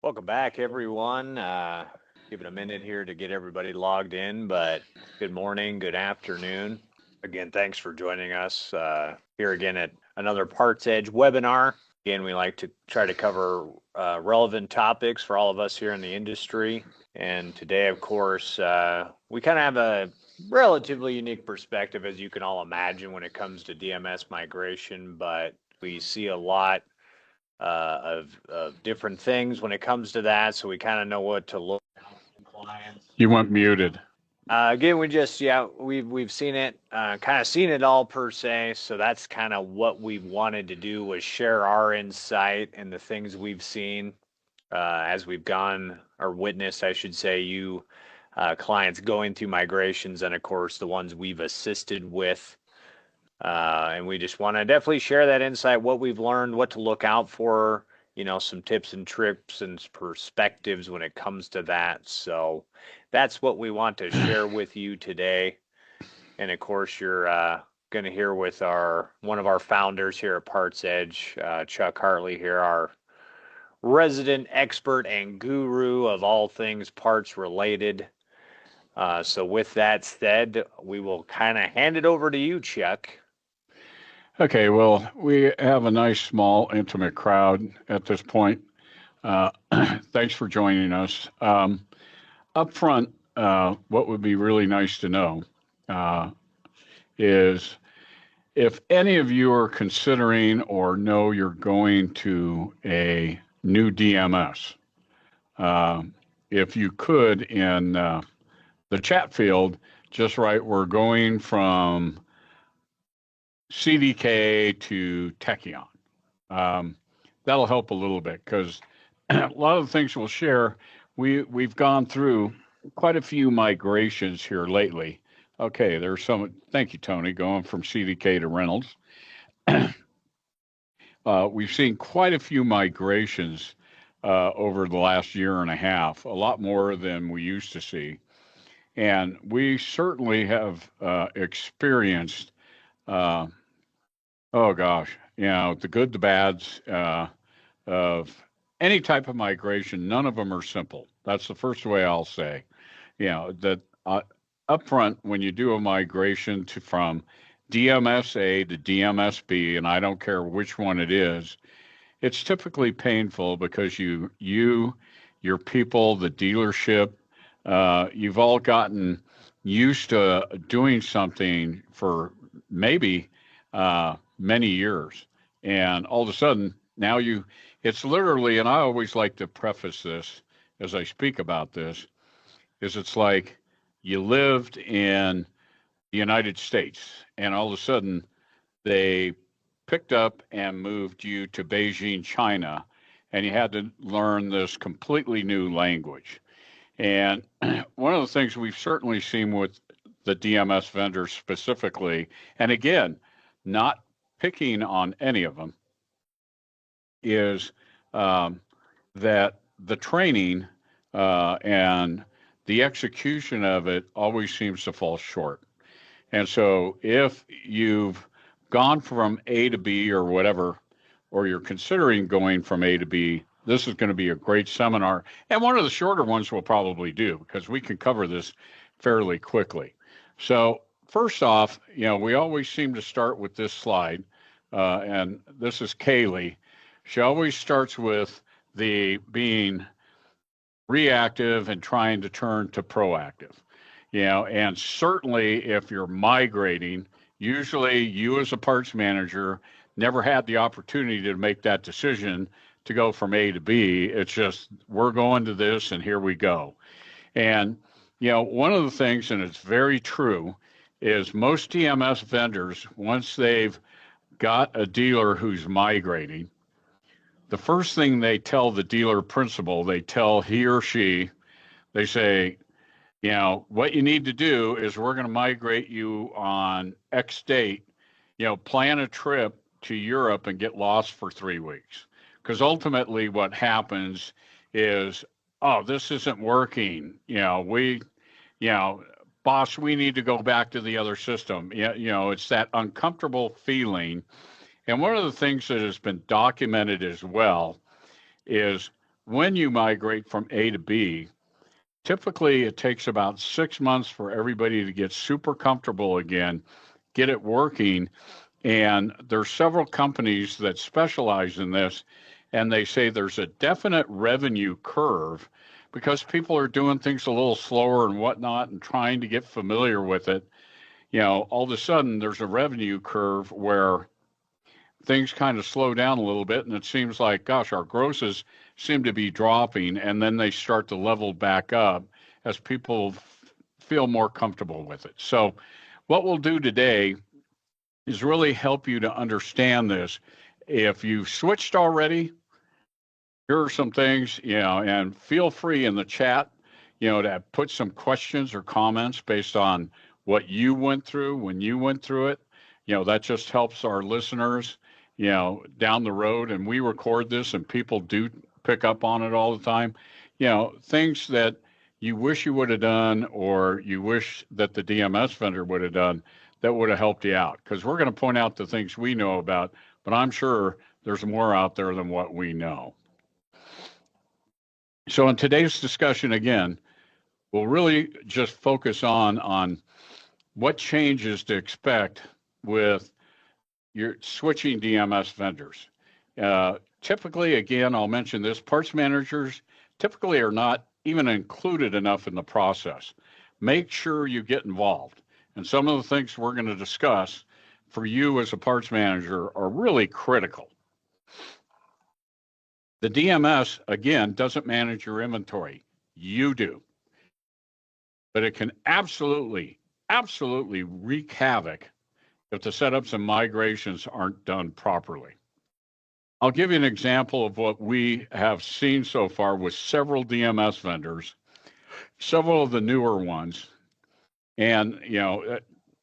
Welcome back, everyone. Give it a minute here to get everybody logged in, but good morning, good afternoon. Again, thanks for joining us here again at another PartsEdge webinar. Again, we like to try to cover relevant topics for all of us here in the industry. And today, of course, we kind of have a relatively unique perspective, as you can all imagine, when it comes to DMS migration, but we see a lot of different things when it comes to that, so we kind of know what to look at clients. You went muted. Again, we've seen it, kind of seen it all per se. So that's kind of what we wanted to do, was share our insight and the things we've seen as we've gone or witnessed, I should say, you clients going through migrations, and of course the ones we've assisted with. And we just want to definitely share that insight, what we've learned, what to look out for, some tips and tricks and perspectives when it comes to that. So that's what we want to share with you today. And of course, you're going to hear with one of our founders here at PartsEdge, Chuck Hartley here, our resident expert and guru of all things parts related. So with that said, we will kind of hand it over to you, Chuck. Okay, well, we have a nice, small, intimate crowd at this point. Thanks for joining us. Up front, what would be really nice to know is if any of you are considering or know you're going to a new DMS, if you could in the chat field, just write, we're going from CDK to Tekion. That'll help a little bit because a lot of the things we'll share, we've gone through quite a few migrations here lately. Okay, there's some, thank you, Tony, going from CDK to Reynolds. We've seen quite a few migrations over the last year and a half, a lot more than we used to see. And we certainly have experienced oh gosh, the good, the bads of any type of migration. None of them are simple. That's the first way I'll say. That up front, when you do a migration from DMS-A to DMS-B, and I don't care which one it is, it's typically painful because your people, the dealership, you've all gotten used to doing something for maybe many years. And all of a sudden, now it's literally, and I always like to preface this as I speak about this, is it's like you lived in the United States and all of a sudden they picked up and moved you to Beijing, China, and you had to learn this completely new language. And one of the things we've certainly seen with the DMS vendors specifically, and again, not picking on any of them, is that the training and the execution of it always seems to fall short. And so if you've gone from A to B or whatever, or you're considering going from A to B, this is going to be a great seminar. And one of the shorter ones we'll probably do because we can cover this fairly quickly. So first off, we always seem to start with this slide, and this is Kaylee. She always starts with the being reactive and trying to turn to proactive. And certainly if you're migrating, usually you as a parts manager never had the opportunity to make that decision to go from A to B. It's just, we're going to this and here we go. And, one of the things, and it's very true, is most DMS vendors, once they've got a dealer who's migrating, the first thing they tell the dealer principal, they tell he or she, they say, what you need to do is we're going to migrate you on X date, plan a trip to Europe and get lost for 3 weeks. Because ultimately what happens is, oh, this isn't working. Boss, we need to go back to the other system. It's that uncomfortable feeling. And one of the things that has been documented as well is when you migrate from A to B, typically it takes about 6 months for everybody to get super comfortable again, get it working. And there's several companies that specialize in this, and they say there's a definite revenue curve because people are doing things a little slower and whatnot and trying to get familiar with it. All of a sudden there's a revenue curve where things kind of slow down a little bit, and it seems like, gosh, our grosses seem to be dropping, and then they start to level back up as people feel more comfortable with it. So, what we'll do today is really help you to understand this. If you've switched already, here are some things, and feel free in the chat, to put some questions or comments based on what you went through when you went through it. That just helps our listeners, down the road. And we record this and people do pick up on it all the time. Things that you wish you would have done or you wish that the DMS vendor would have done that would have helped you out. Because we're going to point out the things we know about, but I'm sure there's more out there than what we know. So in today's discussion, again, we'll really just focus on what changes to expect with your switching DMS vendors. Typically, again, I'll mention this, parts managers typically are not even included enough in the process. Make sure you get involved. And some of the things we're going to discuss for you as a parts manager are really critical. The DMS, again, doesn't manage your inventory. You do. But it can absolutely wreak havoc if the setups and migrations aren't done properly. I'll give you an example of what we have seen so far with several DMS vendors, several of the newer ones. And,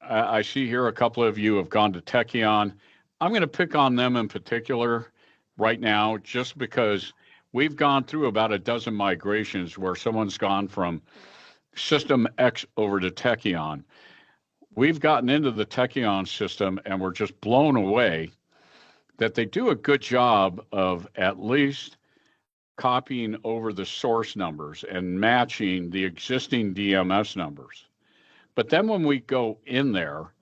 I see here a couple of you have gone to Tekion. I'm going to pick on them in particular right now just because we've gone through about a dozen migrations where someone's gone from System X over to Tekion. We've gotten into the Tekion system and we're just blown away that they do a good job of at least copying over the source numbers and matching the existing DMS numbers. But then when we go in there,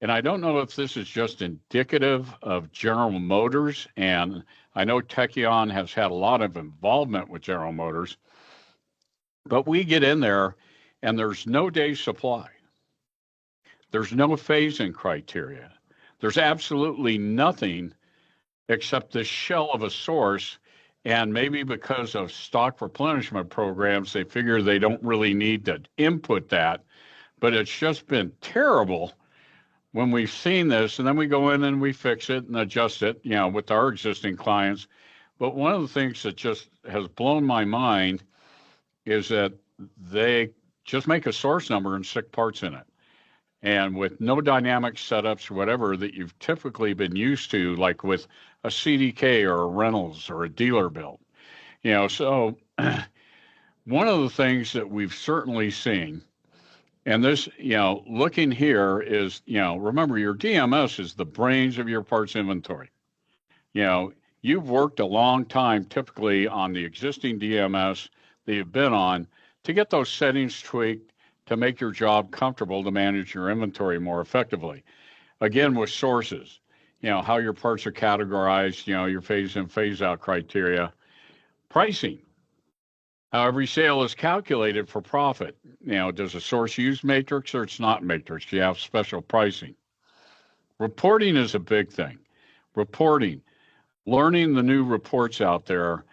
and I don't know if this is just indicative of General Motors, and I know Tekion has had a lot of involvement with General Motors, but we get in there and there's no day supply. There's no phasing criteria. There's absolutely nothing except the shell of a source. And maybe because of stock replenishment programs, they figure they don't really need to input that. But it's just been terrible when we've seen this. And then we go in and we fix it and adjust it, with our existing clients. But one of the things that just has blown my mind is that they just make a source number and stick parts in it. And with no dynamic setups, whatever that you've typically been used to, like with a CDK or a Reynolds or a dealer built, so one of the things that we've certainly seen, and this, looking here is, remember your DMS is the brains of your parts inventory. You've worked a long time typically on the existing DMS that you've been on to get those settings tweaked to make your job comfortable to manage your inventory more effectively. Again, with sources, how your parts are categorized, your phase in, phase out criteria, pricing, how every sale is calculated for profit. Does a source use matrix or it's not matrix? You have special pricing. Reporting is a big thing. Reporting, learning the new reports out there,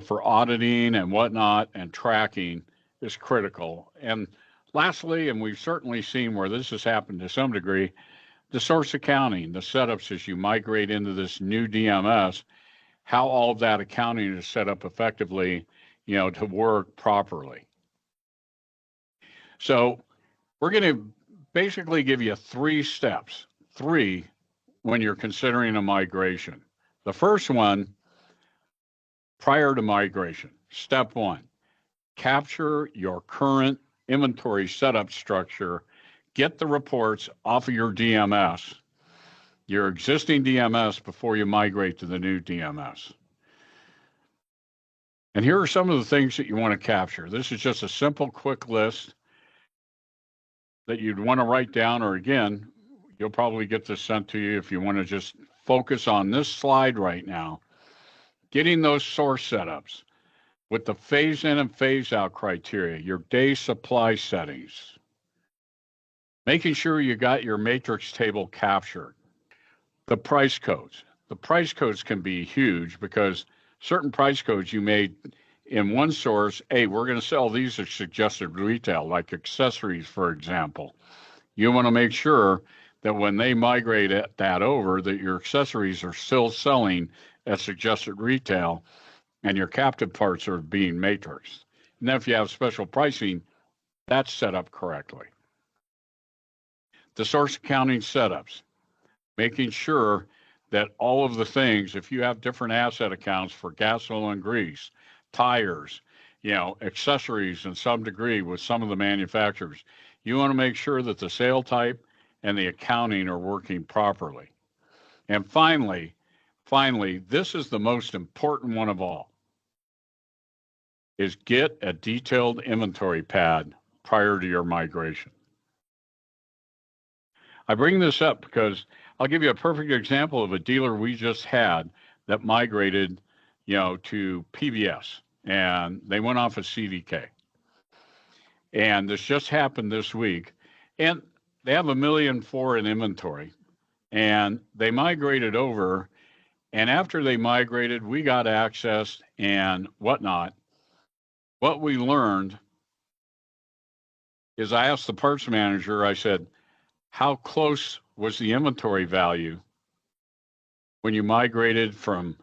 for auditing and whatnot and tracking is critical. And lastly, and we've certainly seen where this has happened to some degree, the source accounting, the setups as you migrate into this new DMS, how all of that accounting is set up effectively, to work properly. So we're going to basically give you 3 steps, 3 when you're considering a migration. The first one, prior to migration, step 1, capture your current inventory setup structure, get the reports off of your DMS, your existing DMS before you migrate to the new DMS. And here are some of the things that you want to capture. This is just a simple, quick list that you'd want to write down, or again, you'll probably get this sent to you if you want to just focus on this slide right now. Getting those source setups with the phase in and phase out criteria, your day supply settings, making sure you got your matrix table captured, the price codes. The price codes can be huge because certain price codes you made in one source, hey, we're going to sell these at suggested retail, like accessories, for example. You want to make sure that when they migrate that over, that your accessories are still selling at suggested retail and your captive parts are being matrixed. And then if you have special pricing, that's set up correctly. The source accounting setups, making sure that all of the things, if you have different asset accounts for gas, oil, and grease, tires, accessories in some degree with some of the manufacturers, you want to make sure that the sale type and the accounting are working properly. And finally, this is the most important one of all, is get a detailed inventory pad prior to your migration. I bring this up because I'll give you a perfect example of a dealer we just had that migrated, to PBS, and they went off of CDK. And this just happened this week, and they have $1.4 million in inventory, and they migrated over. And after they migrated, we got access and whatnot. What we learned is I asked the parts manager, I said, how close was the inventory value when you migrated from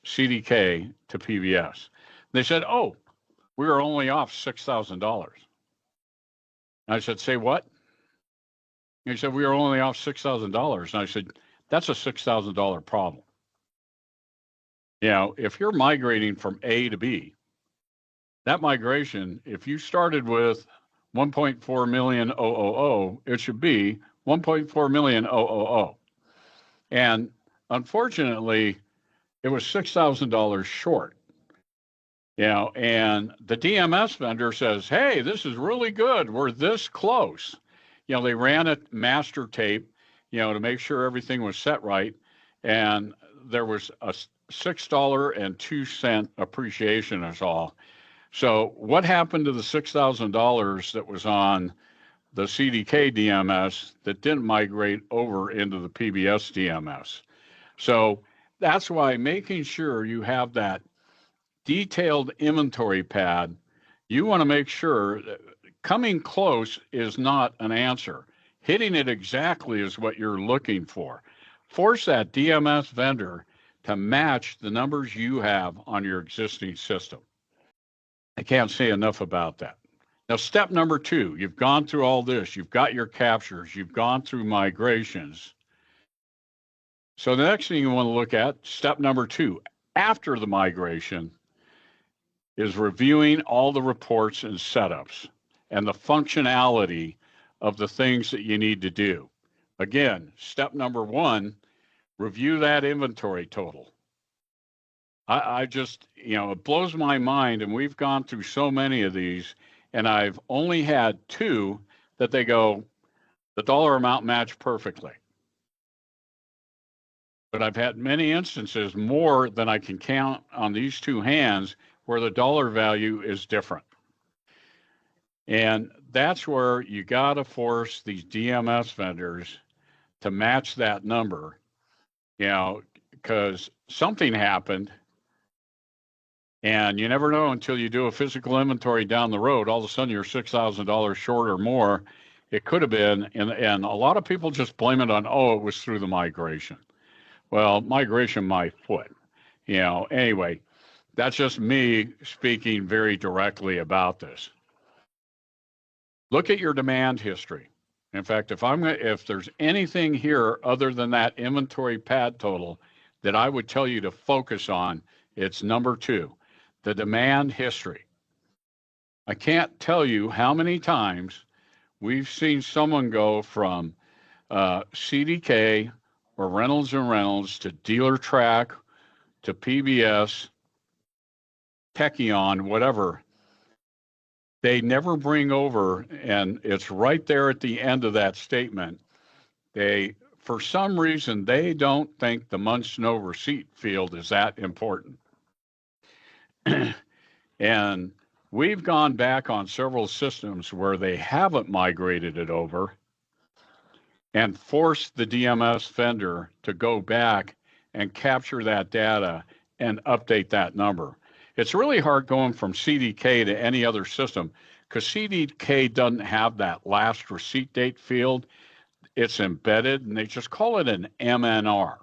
CDK to PBS? They said, oh, we were only off $6,000. I said, say what? And he said, we were only off $6,000. And I said, that's a $6,000 problem. If you're migrating from A to B, that migration, if you started with 1.4 million 000, it should be 1.4 million 000. And unfortunately, it was $6,000 short. And the DMS vendor says, hey, this is really good. We're this close. They ran a master tape, to make sure everything was set right. And there was a $6.02 appreciation is all. So what happened to the $6,000 that was on the CDK DMS that didn't migrate over into the PBS DMS? So that's why making sure you have that detailed inventory pad, you want to make sure that coming close is not an answer. Hitting it exactly is what you're looking for. Force that DMS vendor to match the numbers you have on your existing system. I can't say enough about that. Now, step number 2, you've gone through all this. You've got your captures. You've gone through migrations. So the next thing you want to look at, step number 2, after the migration, is reviewing all the reports and setups and the functionality of the things that you need to do. Again, step number 1, review that inventory total. I just, it blows my mind, and we've gone through so many of these, and I've only had 2 that they go, the dollar amount matched perfectly. But I've had many instances, more than I can count on these 2 hands, where the dollar value is different. And that's where you got to force these DMS vendors to match that number, because something happened. And you never know until you do a physical inventory down the road. All of a sudden, you're $6,000 short or more. It could have been, and a lot of people just blame it on, oh, it was through the migration. Well, migration, my foot. Anyway, that's just me speaking very directly about this. Look at your demand history. In fact, if there's anything here other than that inventory pad total that I would tell you to focus on, it's number 2. The demand history. I can't tell you how many times we've seen someone go from CDK or Reynolds and Reynolds to Dealertrack to PBS, Tekion, whatever, they never bring over, and it's right there at the end of that statement. For some reason, they don't think the month's no receipt field is that important. And we've gone back on several systems where they haven't migrated it over and forced the DMS vendor to go back and capture that data and update that number. It's really hard going from CDK to any other system because CDK doesn't have that last receipt date field. It's embedded, and they just call it an MNR.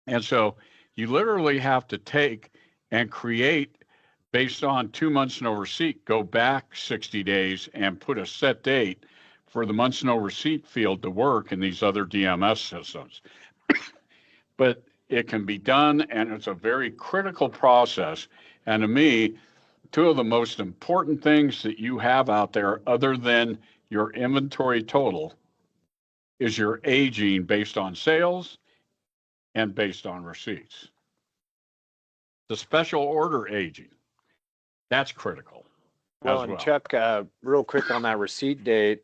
And so you literally have to take and create, based on 2 months no receipt, go back 60 days and put a set date for the months no receipt field to work in these other DMS systems. But it can be done, and it's a very critical process. And to me, two of the most important things that you have out there, other than your inventory total, is your aging based on sales and based on receipts. The special order aging, that's critical. Well, and Chuck, real quick on that receipt date,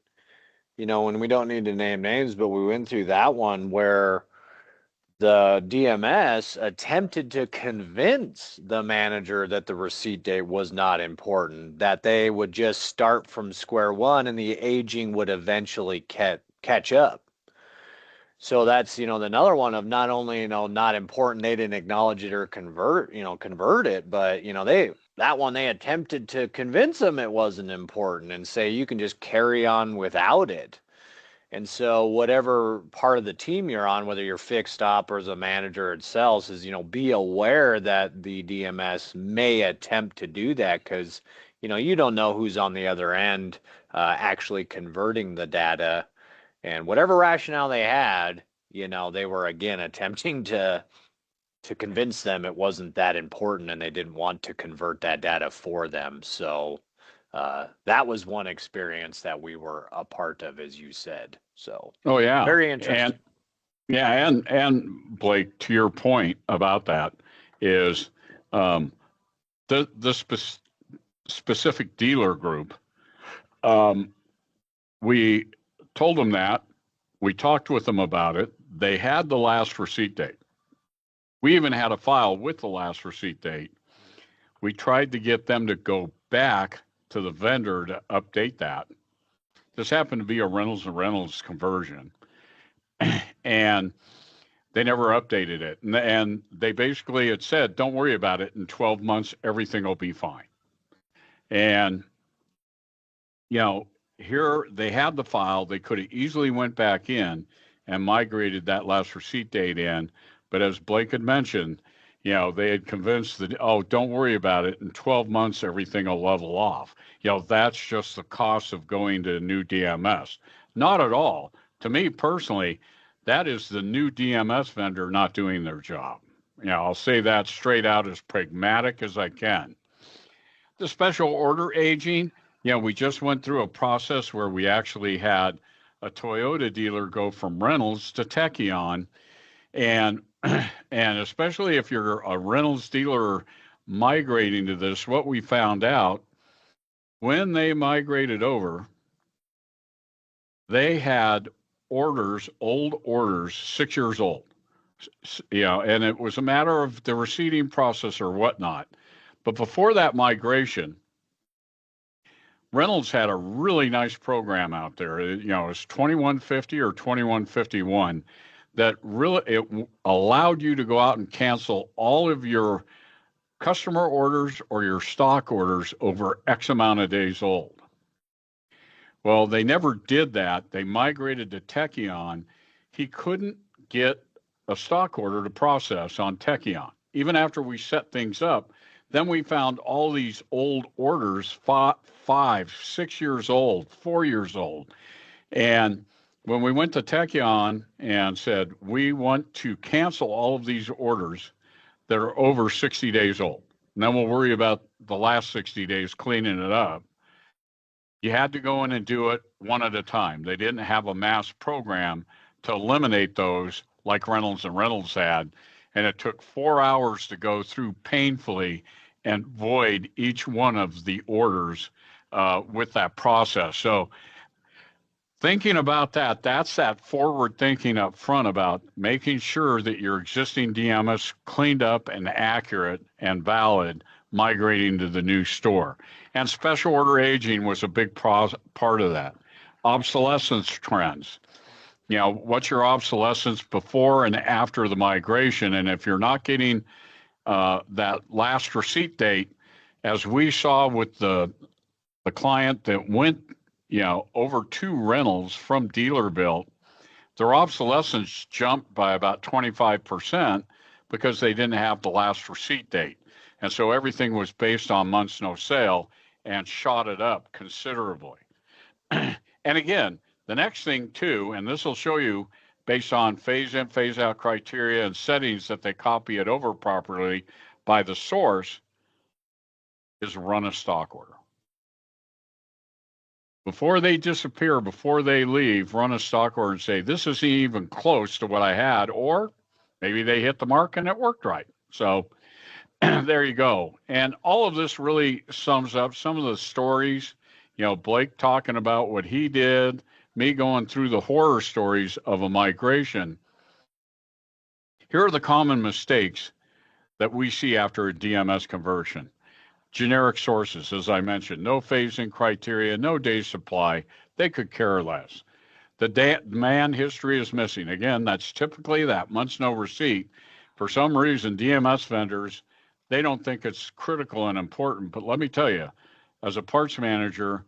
and we don't need to name names, but we went through that one where the DMS attempted to convince the manager that the receipt date was not important, that they would just start from square one and the aging would eventually catch up. So that's, another one of not only, not important, they didn't acknowledge it or convert it, but, they attempted to convince them it wasn't important and say you can just carry on without it. And so whatever part of the team you're on, whether you're fixed op or as a manager itself, is, be aware that the DMS may attempt to do that because, you don't know who's on the other end actually converting the data. And whatever rationale they had, they were, again, attempting to convince them it wasn't that important and they didn't want to convert that data for them. So that was one experience that we were a part of, as you said. So, oh yeah, very interesting. And Blake, to your point about that is the specific dealer group. We told them that. We talked with them about it. They had the last receipt date. We even had a file with the last receipt date. We tried to get them to go back to the vendor to update that. This happened to be a Reynolds and Reynolds conversion. And they never updated it. And they basically had said, don't worry about it. In 12 months, everything will be fine. And, here they had the file. They could have easily went back in and migrated that last receipt date in. But as Blake had mentioned, they had convinced that, don't worry about it. In 12 months, everything will level off. That's just the cost of going to a new DMS. Not at all. To me personally, that is the new DMS vendor not doing their job. I'll say that straight out, as pragmatic as I can. The special order aging, we just went through a process where we actually had a Toyota dealer go from Reynolds to Tekion. And especially if you're a Reynolds dealer migrating to this, what we found out when they migrated over, they had old orders, 6 years old. And it was a matter of the receipting process or whatnot. But before that migration, Reynolds had a really nice program out there. It was 2150 or 2151 that really allowed you to go out and cancel all of your customer orders or your stock orders over X amount of days old. Well, they never did that. They migrated to Tekion. He couldn't get a stock order to process on Tekion. Even after we set things up, then we found all these old orders, 5, 6 years old, 4 years old. And when we went to Tekion and said, we want to cancel all of these orders that are over 60 days old, and then we'll worry about the last 60 days cleaning it up. You had to go in and do it one at a time. They didn't have a mass program to eliminate those like Reynolds and Reynolds had. And it took 4 hours to go through painfully and void each one of the orders with that process. So thinking about that, that's that forward thinking up front about making sure that your existing DMS cleaned up and accurate and valid migrating to the new store. And special order aging was a big part of that. Obsolescence trends. What's your obsolescence before and after the migration? And if you're not getting that last receipt date, as we saw with the client that went, over to Reynolds from dealer built, their obsolescence jumped by about 25% because they didn't have the last receipt date. And so everything was based on months no sale and shot it up considerably. And again, the next thing too, and this will show you based on phase in, phase out criteria and settings that they copy it over properly by the source, is run a stock order. Before they disappear, before they leave, run a stock order and say, this isn't even close to what I had, or maybe they hit the mark and it worked right. So there you go. And all of this really sums up some of the stories, Blake talking about what he did, me going through the horror stories of a migration. Here are the common mistakes that we see after a DMS conversion. Generic sources, as I mentioned, no phasing criteria, no day supply. They could care less. The demand history is missing. Again, that's typically that months no receipt. For some reason, DMS vendors, they don't think it's critical and important. But let me tell you, as a parts manager,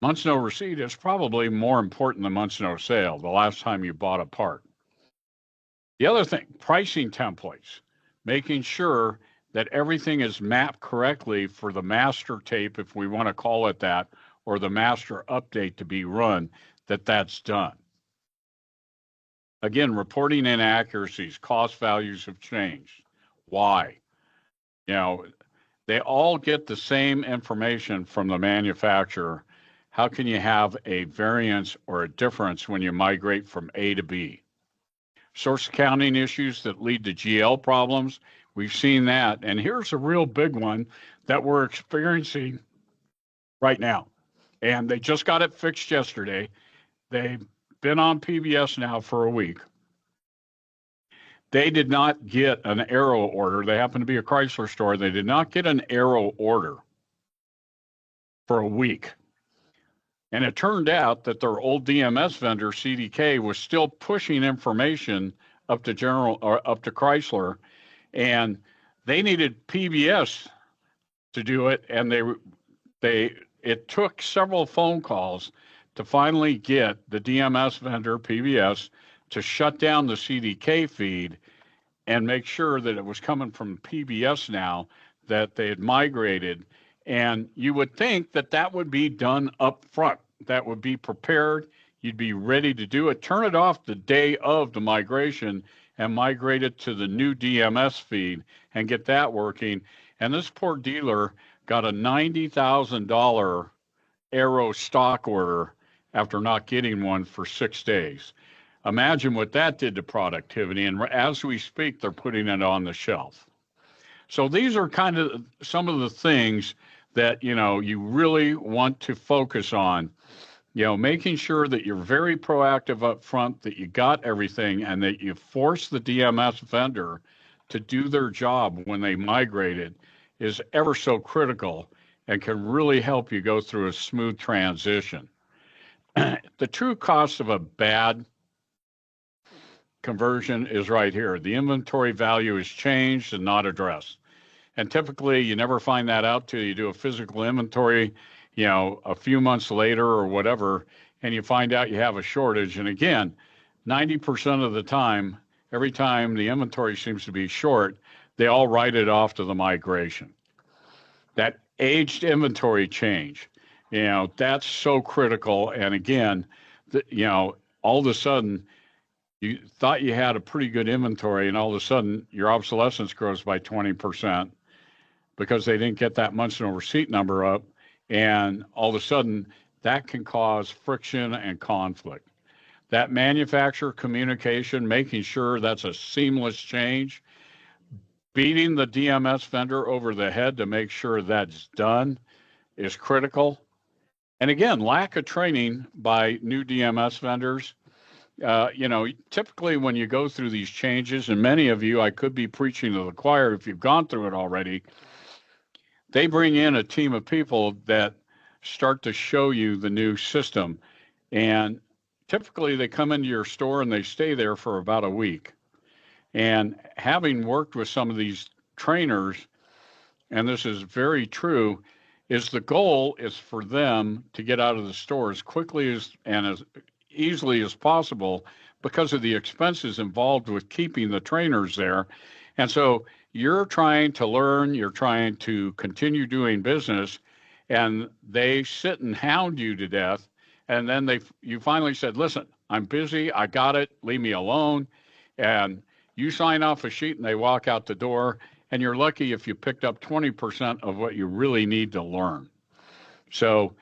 months no receipt is probably more important than months no sale, the last time you bought a part. The other thing, pricing templates, making sure that everything is mapped correctly for the master tape, if we want to call it that, or the master update to be run, that's done. Again, reporting inaccuracies, cost values have changed. Why? They all get the same information from the manufacturer. How can you have a variance or a difference when you migrate from A to B? Source accounting issues that lead to GL problems. We've seen that. And here's a real big one that we're experiencing right now. And they just got it fixed yesterday. They've been on PBS now for a week. They did not get an Arrow order. They happen to be a Chrysler store. They did not get an Arrow order for a week. And it turned out that their old DMS vendor, CDK, was still pushing information up to Chrysler, and they needed PBS to do it. And it took several phone calls to finally get the DMS vendor, PBS, to shut down the CDK feed and make sure that it was coming from PBS now, that they had migrated. And you would think that would be done up front. That would be prepared. You'd be ready to do it. Turn it off the day of the migration and migrate it to the new DMS feed and get that working. And this poor dealer got a $90,000 Arrow stock order after not getting one for 6 days. Imagine what that did to productivity. And as we speak, they're putting it on the shelf. So these are kind of some of the things that, you really want to focus on, making sure that you're very proactive up front, that you got everything, and that you force the DMS vendor to do their job when they migrated is ever so critical and can really help you go through a smooth transition. The true cost of a bad conversion is right here. The inventory value is changed and not addressed. And typically, you never find that out till you do a physical inventory, a few months later or whatever, and you find out you have a shortage. And again, 90% of the time, every time the inventory seems to be short, they all write it off to the migration. That aged inventory change, that's so critical. And again, all of a sudden, you thought you had a pretty good inventory, and all of a sudden, your obsolescence grows by 20%. Because they didn't get that months no receipt number up. And all of a sudden, that can cause friction and conflict. That manufacturer communication, making sure that's a seamless change, beating the DMS vendor over the head to make sure that's done is critical. And again, lack of training by new DMS vendors. Typically when you go through these changes, and many of you, I could be preaching to the choir if you've gone through it already, they bring in a team of people that start to show you the new system. And typically they come into your store and they stay there for about a week. And having worked with some of these trainers, and this is very true, is the goal is for them to get out of the store as quickly as easily as possible because of the expenses involved with keeping the trainers there. And so you're trying to learn, you're trying to continue doing business, and they sit and hound you to death. And then you finally said, listen, I'm busy, I got it, leave me alone. And you sign off a sheet and they walk out the door, and you're lucky if you picked up 20% of what you really need to learn. So,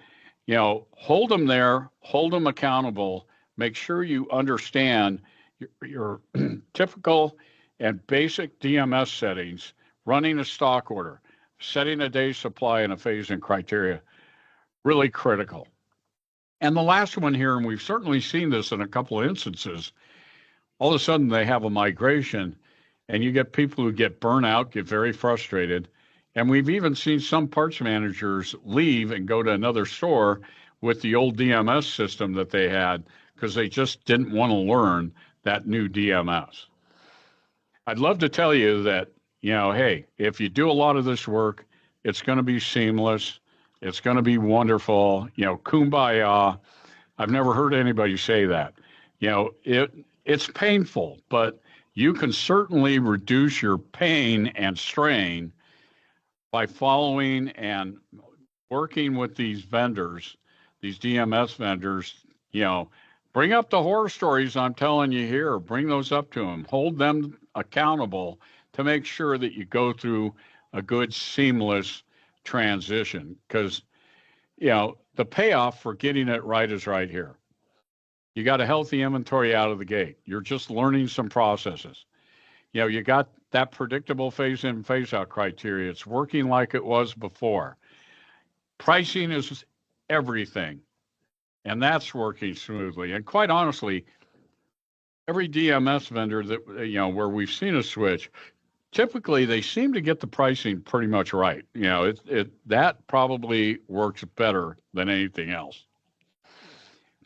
hold them there, hold them accountable, make sure you understand your typical and basic DMS settings, running a stock order, setting a day's supply and a phase-in criteria, really critical. And the last one here, and we've certainly seen this in a couple of instances, all of a sudden they have a migration and you get people who get burnout, get very frustrated. And we've even seen some parts managers leave and go to another store with the old DMS system that they had because they just didn't want to learn that new DMS. I'd love to tell you that, hey, if you do a lot of this work, it's going to be seamless. It's going to be wonderful, kumbaya. I've never heard anybody say that. It's painful, but you can certainly reduce your pain and strain by following and working with these vendors, these DMS vendors. Bring up the horror stories I'm telling you here. Bring those up to them. Hold them accountable to make sure that you go through a good, seamless transition. Because, the payoff for getting it right is right here. You got a healthy inventory out of the gate. You're just learning some processes. You got that predictable phase-in, phase-out criteria. It's working like it was before. Pricing is everything, and that's working smoothly. And quite honestly, every DMS vendor that, where we've seen a switch, typically they seem to get the pricing pretty much right. That probably works better than anything else.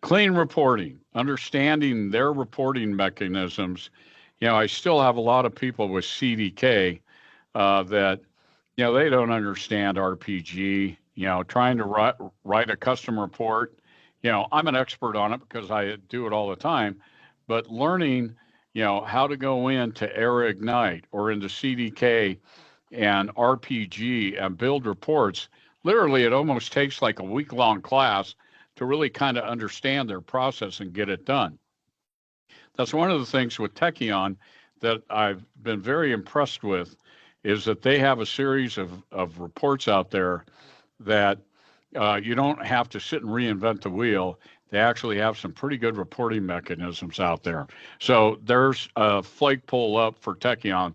Clean reporting, understanding their reporting mechanisms. I still have a lot of people with CDK that, they don't understand RPG, trying to write a custom report. I'm an expert on it because I do it all the time, but learning, how to go into AirIgnite or into CDK and RPG and build reports, literally it almost takes like a week-long class to really kind of understand their process and get it done. That's one of the things with Tekion that I've been very impressed with is that they have a series of reports out there that you don't have to sit and reinvent the wheel. They actually have some pretty good reporting mechanisms out there. So there's a flake pull up for Tekion.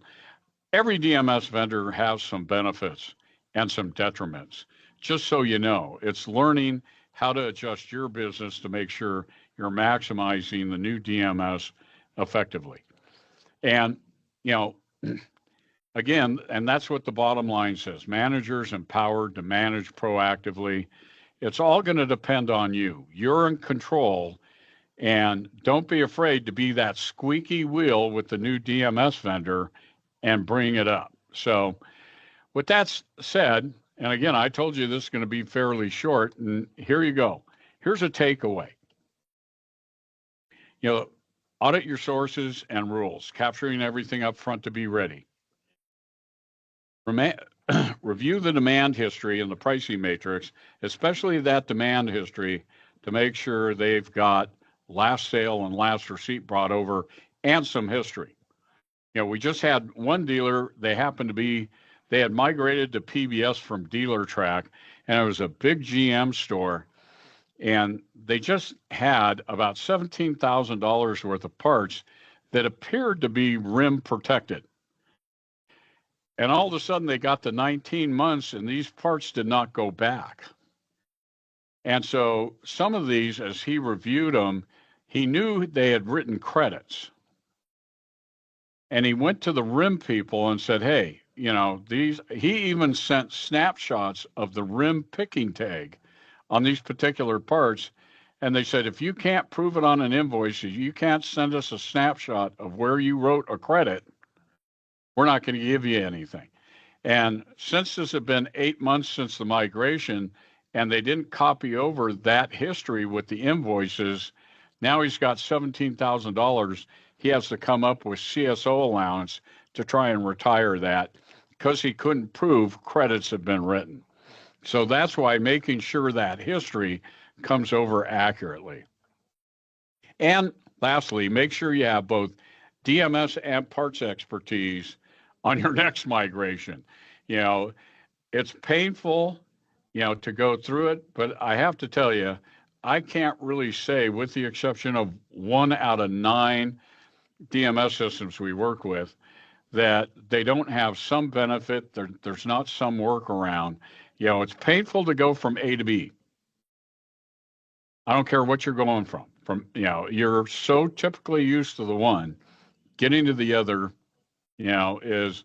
Every DMS vendor has some benefits and some detriments. Just so you know, it's learning how to adjust your business to make sure you're maximizing the new DMS effectively. And, again, and that's what the bottom line says, managers empowered to manage proactively. It's all going to depend on you. You're in control, and don't be afraid to be that squeaky wheel with the new DMS vendor and bring it up. So with that said, and again, I told you this is going to be fairly short, and here you go. Here's a takeaway. Audit your sources and rules, capturing everything up front to be ready. Review the demand history and the pricing matrix, especially that demand history, to make sure they've got last sale and last receipt brought over and some history. We just had one dealer, they had migrated to PBS from Dealertrack, and it was a big GM store, and they just had about $17,000 worth of parts that appeared to be rim protected. And all of a sudden they got to 19 months and these parts did not go back. And so some of these, as he reviewed them, he knew they had written credits. And he went to the rim people and said, hey, you know, these, he even sent snapshots of the rim picking tag on these particular parts. And they said, if you can't prove it on an invoice, you can't send us a snapshot of where you wrote a credit, we're not going to give you anything. And since this had been 8 months since the migration and they didn't copy over that history with the invoices, now he's got $17,000. He has to come up with CSO allowance to try and retire that because he couldn't prove credits had been written. So that's why making sure that history comes over accurately. And lastly, make sure you have both DMS and parts expertise on your next migration. You know, it's painful, you know, to go through it, but I have to tell you, I can't really say, with the exception of 1 out of 9 DMS systems we work with, that they don't have some benefit. There's not some workaround. You know, it's painful to go from A to B. I don't care what you're going from. You know, you're so typically used to the one, getting to the other, you know, is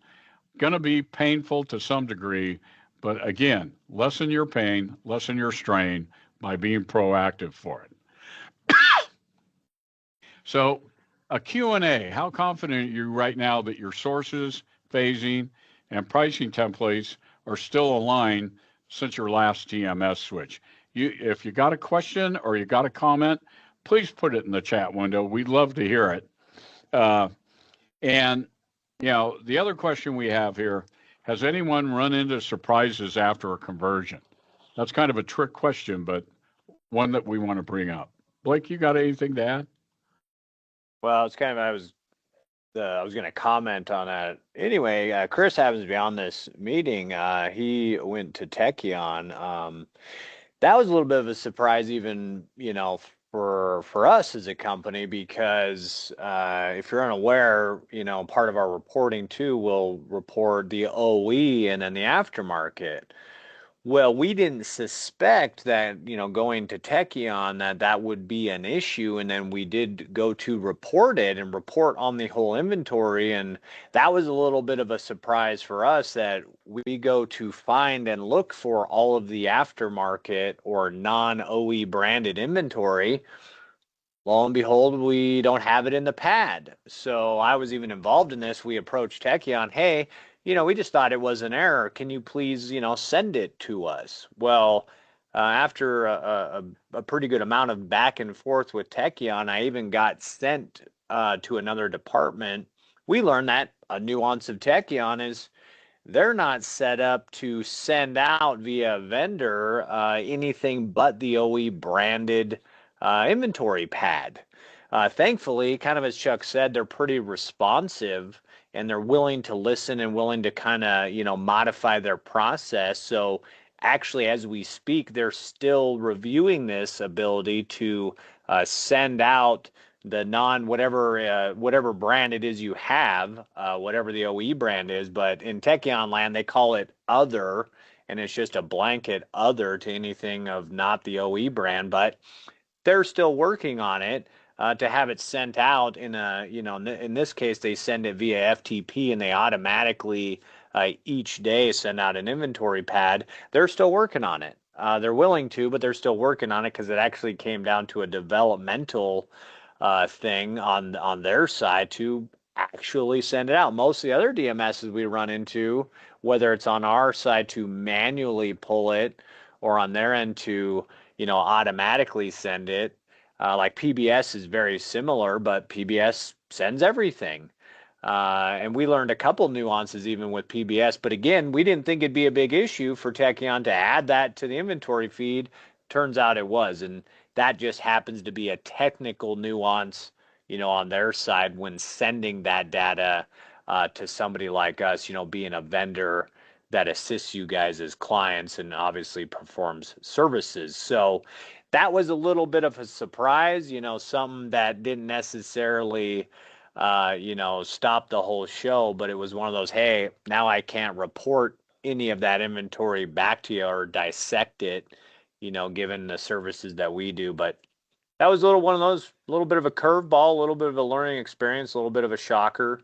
going to be painful to some degree. But again, lessen your pain, lessen your strain by being proactive for it. So a Q&A, how confident are you right now that your sources, phasing, and pricing templates are still aligned since your last TMS switch? If you got a question or you got a comment, please put it in the chat window. We'd love to hear it. And, you know, the other question we have here, has anyone run into surprises after a conversion? That's kind of a trick question, but one that we want to bring up. Blake, you got anything to add? Well, it's kind of I was going to comment on that anyway. Chris happens to be on this meeting. He went to Tekion. That was a little bit of a surprise, even for us as a company, because if you're unaware, part of our reporting too will report the OE and then the aftermarket. Well, we didn't suspect that, going to Tekion that would be an issue. And then we did go to report it and report on the whole inventory. And that was a little bit of a surprise for us that we go to find and look for all of the aftermarket or non-OE branded inventory. Lo and behold, we don't have it in the pad. So I was even involved in this. We approached Tekion, hey, we just thought it was an error. Can you please, send it to us? Well, after a pretty good amount of back and forth with Tekion, I even got sent to another department. We learned that a nuance of Tekion is they're not set up to send out via vendor anything but the OE branded inventory pad. Thankfully, kind of as Chuck said, they're pretty responsive and they're willing to listen and willing to kind of, modify their process. So actually, as we speak, they're still reviewing this ability to send out the whatever brand it is you have, whatever the OE brand is. But in Tekion land, they call it other, and it's just a blanket other to anything of not the OE brand. But they're still working on it to have it sent out in a, in this case, they send it via FTP and they automatically each day send out an inventory pad. They're still working on it. They're willing to, but they're still working on it because it actually came down to a developmental thing on their side to actually send it out. Most of the other DMSs we run into, whether it's on our side to manually pull it or on their end to automatically send it. Like PBS is very similar, but PBS sends everything. And we learned a couple nuances even with PBS. But again, we didn't think it'd be a big issue for Tekion to add that to the inventory feed. Turns out it was. And that just happens to be a technical nuance, on their side when sending that data to somebody like us, being a vendor that assists you guys as clients and obviously performs services. So that was a little bit of a surprise, something that didn't necessarily stop the whole show, but it was one of those, hey, now I can't report any of that inventory back to you or dissect it, given the services that we do. But that was one of those, little bit of a curveball, a little bit of a learning experience, a little bit of a shocker.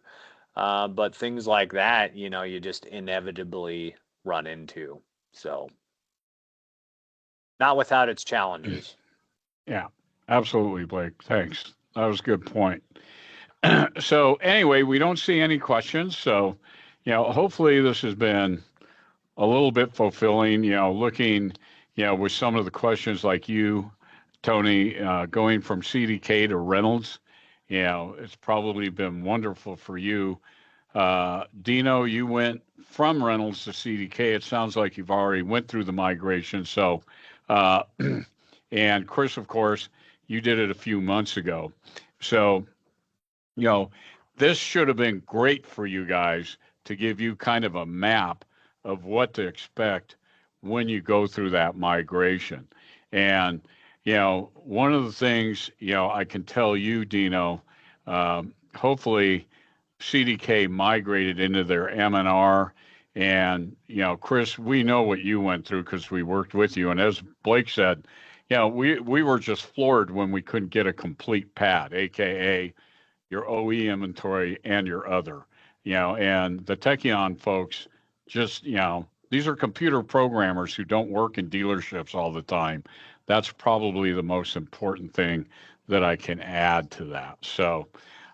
But things like that, you just inevitably run into. So not without its challenges. Yeah, absolutely, Blake. Thanks. That was a good point. So anyway, we don't see any questions. So, hopefully this has been a little bit fulfilling, looking, with some of the questions like you, Tony, going from CDK to Reynolds, it's probably been wonderful for you. Dino, you went from Reynolds to CDK. It sounds like you've already went through the migration. So, uh, and Chris, of course, you did it a few months ago. So, you know, this should have been great for you guys to give you kind of a map of what to expect when you go through that migration. And, one of the things, I can tell you, Dino, hopefully CDK migrated into their M&R. And, Chris, we know what you went through because we worked with you. And as Blake said, we were just floored when we couldn't get a complete pad, AKA your OE inventory and your other, and the Tekion folks just, these are computer programmers who don't work in dealerships all the time. That's probably the most important thing that I can add to that. So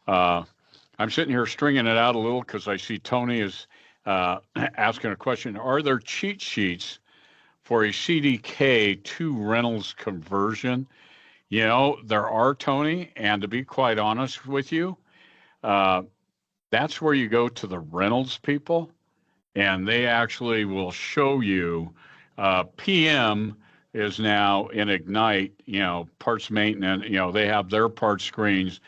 uh, I'm sitting here stringing it out a little because I see Tony is asking a question. Are there cheat sheets for a CDK to Reynolds conversion? There are, Tony, and to be quite honest with you, uh, that's where you go to the Reynolds people, and they actually will show you. PM is now in Ignite, parts maintenance, they have their parts screens.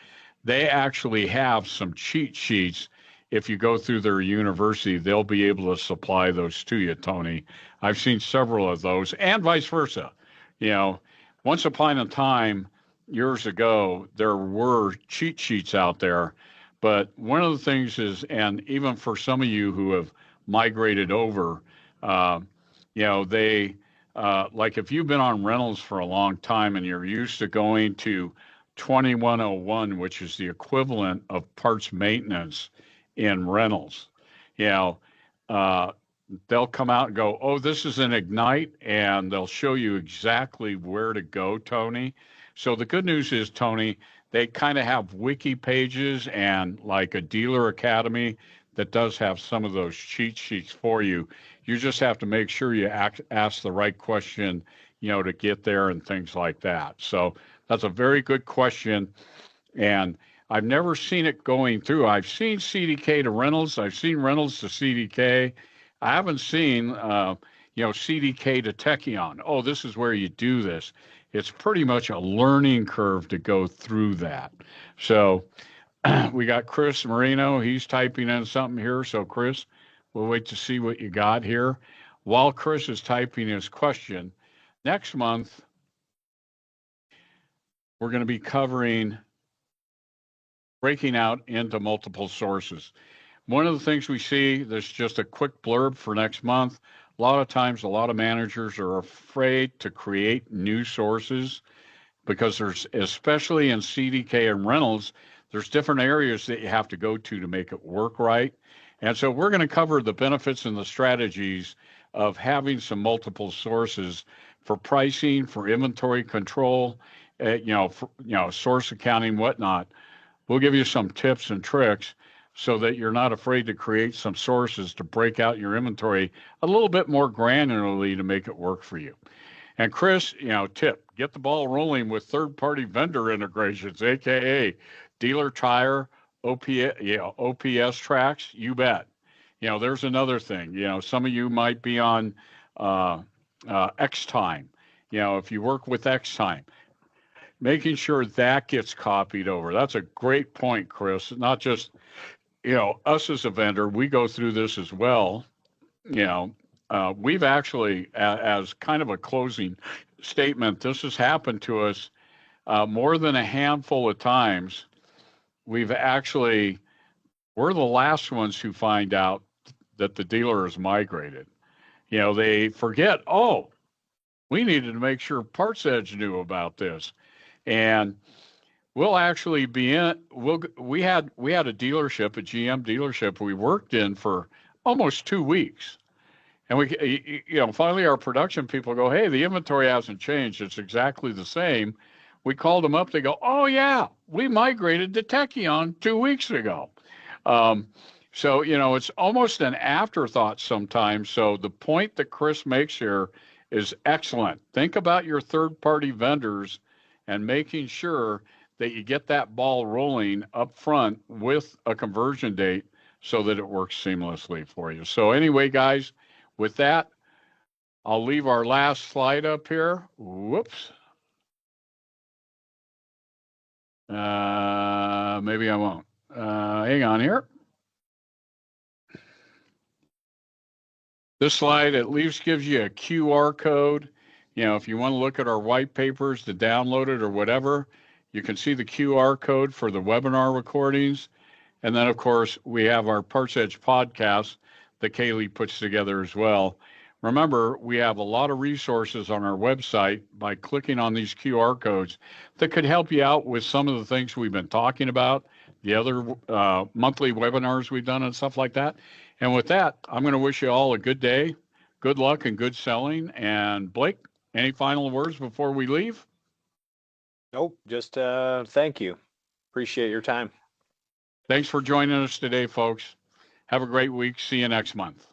They actually have some cheat sheets. If you go through their university, they'll be able to supply those to you, Tony. I've seen several of those, and vice versa. You know, Once upon a time, years ago, there were cheat sheets out there. But one of the things is, and even for some of you who have migrated over, uh, they, like if you've been on Reynolds for a long time and you're used to going to 2101, which is the equivalent of parts maintenance in Reynolds, you know, uh, they'll come out and go, oh, this is an Ignite, and they'll show you exactly where to go, Tony. So the good news is, Tony, they kind of have wiki pages and like a dealer academy that does have some of those cheat sheets for you. You just have to make sure you ask the right question, to get there and things like that. So that's a very good question. And I've never seen it going through. I've seen CDK to Reynolds. I've seen Reynolds to CDK. I haven't seen, CDK to Tekion. Oh, this is where you do this. It's pretty much a learning curve to go through that. So we got Chris Marino. He's typing in something here. So, Chris, we'll wait to see what you got here. While Chris is typing his question, next month, we're going to be covering breaking out into multiple sources. One of the things we see, there's just a quick blurb for next month. A lot of times, a lot of managers are afraid to create new sources because there's, especially in CDK and Reynolds, there's different areas that you have to go to make it work right. And so we're going to cover the benefits and the strategies of having some multiple sources for pricing, for inventory control, source accounting, whatnot. We'll give you some tips and tricks so that you're not afraid to create some sources to break out your inventory a little bit more granularly to make it work for you. And Chris, tip, get the ball rolling with third-party vendor integrations, aka dealer tire, OPS tracks. You bet. There's another thing. Some of you might be on X time. If you work with X time, making sure that gets copied over. That's a great point, Chris. Not just us as a vendor, we go through this as well. We've actually, as kind of a closing statement, this has happened to us more than a handful of times. we've actually, we're the last ones who find out that the dealer is migrated. You know, they forget, oh, we needed to make sure PartsEdge knew about this. And we'll actually be in, we had a dealership, a GM dealership we worked in for almost 2 weeks. And finally our production people go, hey, the inventory hasn't changed. It's exactly the same. We called them up. They go, oh, yeah, we migrated to Tekion 2 weeks ago. Um, so, it's almost an afterthought sometimes. So the point that Chris makes here is excellent. Think about your third party vendors and making sure that you get that ball rolling up front with a conversion date so that it works seamlessly for you. So anyway, guys, with that, I'll leave our last slide up here. Whoops. Maybe I won't. Hang on here. This slide at least gives you a QR code. If you want to look at our white papers to download it or whatever, you can see the QR code for the webinar recordings. And then, of course, we have our PartsEdge podcast that Kaylee puts together as well. Remember, we have a lot of resources on our website by clicking on these QR codes that could help you out with some of the things we've been talking about, the other monthly webinars we've done and stuff like that. And with that, I'm going to wish you all a good day, good luck, and good selling. And Blake, any final words before we leave? Nope, just thank you. Appreciate your time. Thanks for joining us today, folks. Have a great week. See you next month.